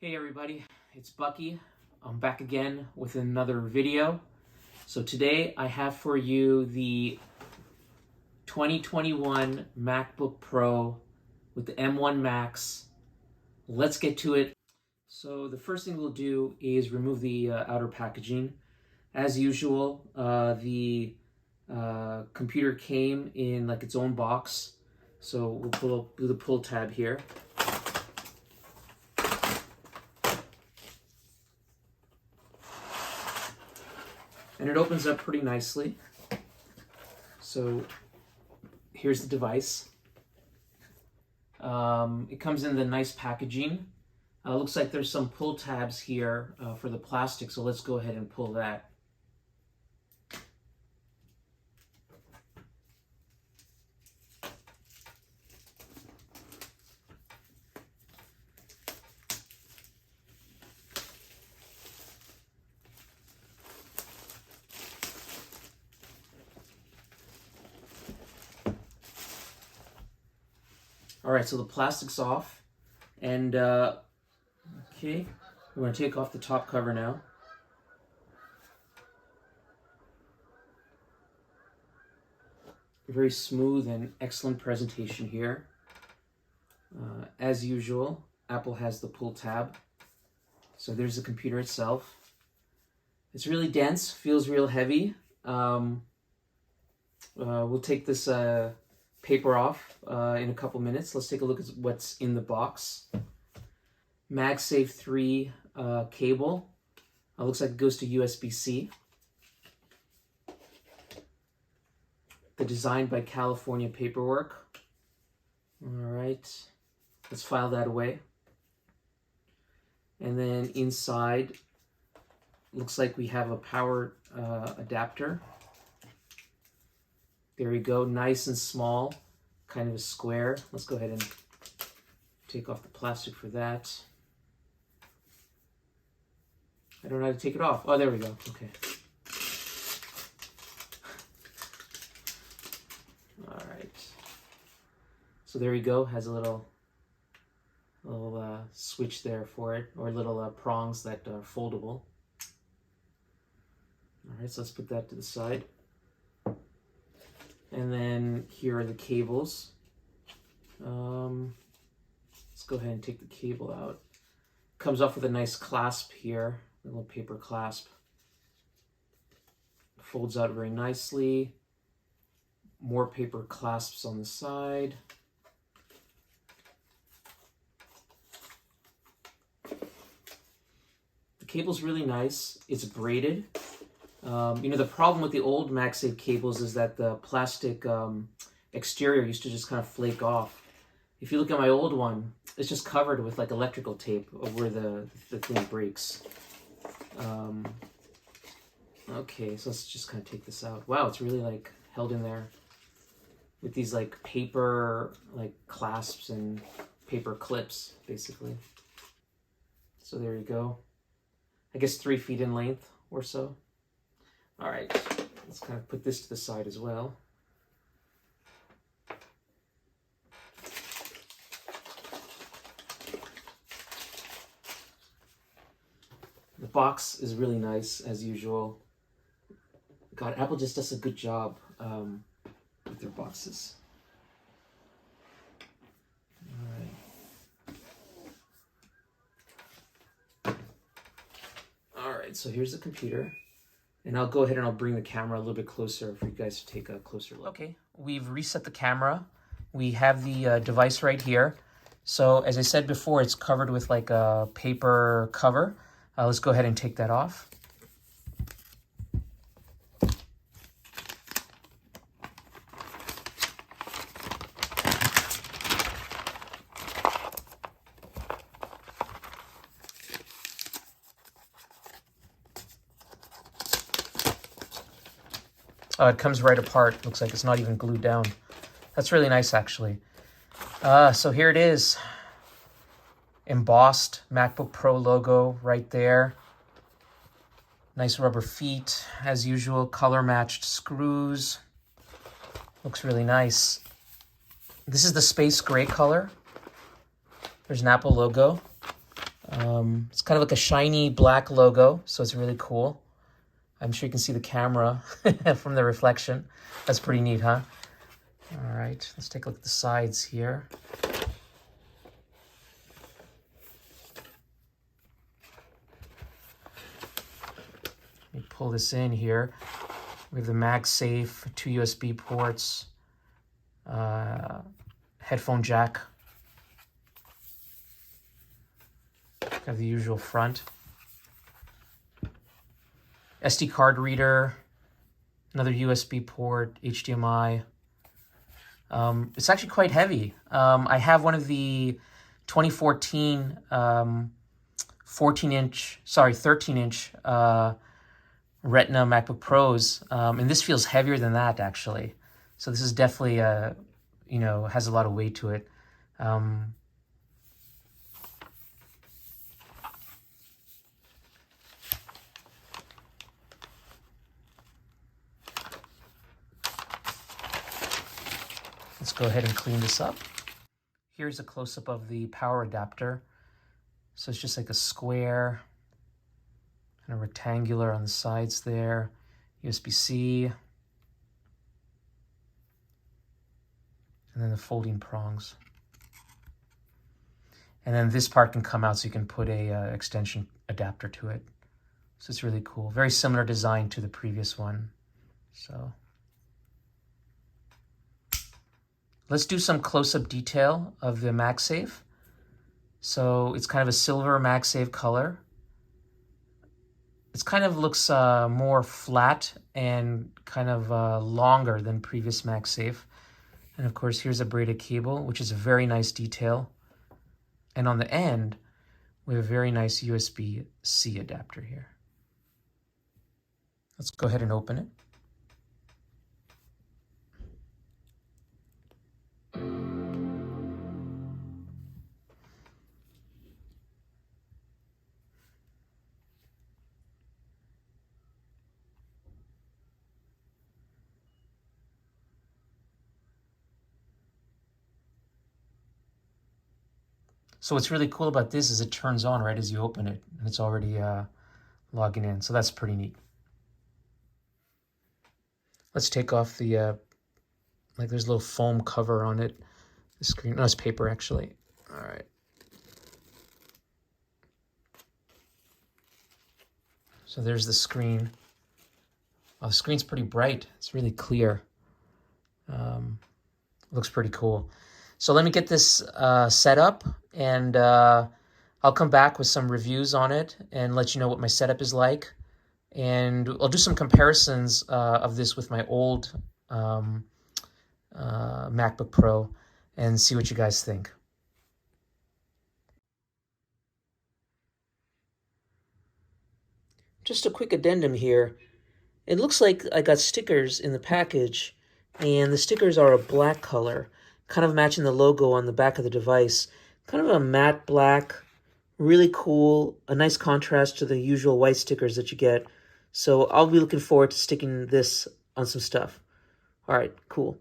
Hey everybody, it's Bucky. I'm back again with another video. So today I have for you the 2021 MacBook Pro with the M1 Max. Let's get to it. So the first thing we'll do is remove the outer packaging. As usual, the computer came in like its own box. So we'll do the pull tab here. And it opens up pretty nicely. So here's the device. It comes in the nice packaging. Looks like there's some pull tabs here for the plastic, so let's go ahead and pull that. All right, so the plastic's off, and okay, we're going to take off the top cover now. Very smooth and excellent presentation here. As usual, Apple has the pull tab. So there's the computer itself. It's really dense, feels real heavy. We'll take this paper off in a couple minutes. Let's take a look at what's in the box. MagSafe 3 cable. Looks like it goes to USB-C. The Designed by California paperwork. All right, let's file that away. And then inside, looks like we have a power adapter. There we go, nice and small, kind of a square. Let's go ahead and take off the plastic for that. I don't know how to take it off. Oh, there we go, okay. All right. So there you go, has a little switch there for it, or little prongs that are foldable. All right, so let's put that to the side. And then here are the cables. Let's go ahead and take the cable out. Comes off with a nice clasp here, a little paper clasp. Folds out very nicely. More paper clasps on the side. The cable's really nice. It's braided. You know, the problem with the old MagSafe cables is that the plastic exterior used to just kind of flake off. If you look at my old one, it's just covered with like electrical tape where the thing breaks. Okay, so let's just kind of take this out. Wow, it's really like held in there with these like paper like clasps and paper clips, basically. So there you go. I guess 3 feet in length or so. All right, let's kind of put this to the side as well. The box is really nice, as usual. God, Apple just does a good job with their boxes. All right, so here's the computer. And I'll go ahead and I'll bring the camera a little bit closer for you guys to take a closer look. Okay, we've reset the camera. We have the device right here. So as I said before, it's covered with like a paper cover. Let's go ahead and take that off. It comes right apart. Looks like it's not even glued down. That's really nice, actually. So here it is. Embossed MacBook Pro logo right there. Nice rubber feet, as usual. Color-matched screws. Looks really nice. This is the space gray color. There's an Apple logo. It's kind of like a shiny black logo, so it's really cool. I'm sure you can see the camera from the reflection. That's pretty neat, huh? All right, let's take a look at the sides here. Let me pull this in here. We have the MagSafe, 2 USB ports, headphone jack. Have the usual front. SD card reader, another USB port, HDMI. It's actually quite heavy. I have one of the 2014 13-inch Retina MacBook Pros, and this feels heavier than that actually. So this is definitely has a lot of weight to it. Let's go ahead and clean this up. Here's a close-up of the power adapter. So it's just like a square and a rectangular on the sides there. USB-C. And then the folding prongs. And then this part can come out so you can put a extension adapter to it. So it's really cool. Very similar design to the previous one. So let's do some close-up detail of the MagSafe. So it's kind of a silver MagSafe color. It kind of looks more flat and kind of longer than previous MagSafe. And of course, here's a braided cable, which is a very nice detail. And on the end, we have a very nice USB-C adapter here. Let's go ahead and open it. So what's really cool about this is it turns on right as you open it, and it's already logging in. So that's pretty neat. Let's take off the, there's a little foam cover on it. The screen, no, it's paper actually. All right. So there's the screen. Oh, the screen's pretty bright. It's really clear. Looks pretty cool. So let me get this set up, and I'll come back with some reviews on it and let you know what my setup is like. And I'll do some comparisons of this with my old MacBook Pro and see what you guys think. Just a quick addendum here. It looks like I got stickers in the package, and the stickers are a black color, kind of matching the logo on the back of the device. Kind of a matte black, really cool, a nice contrast to the usual white stickers that you get. So I'll be looking forward to sticking this on some stuff. All right, cool.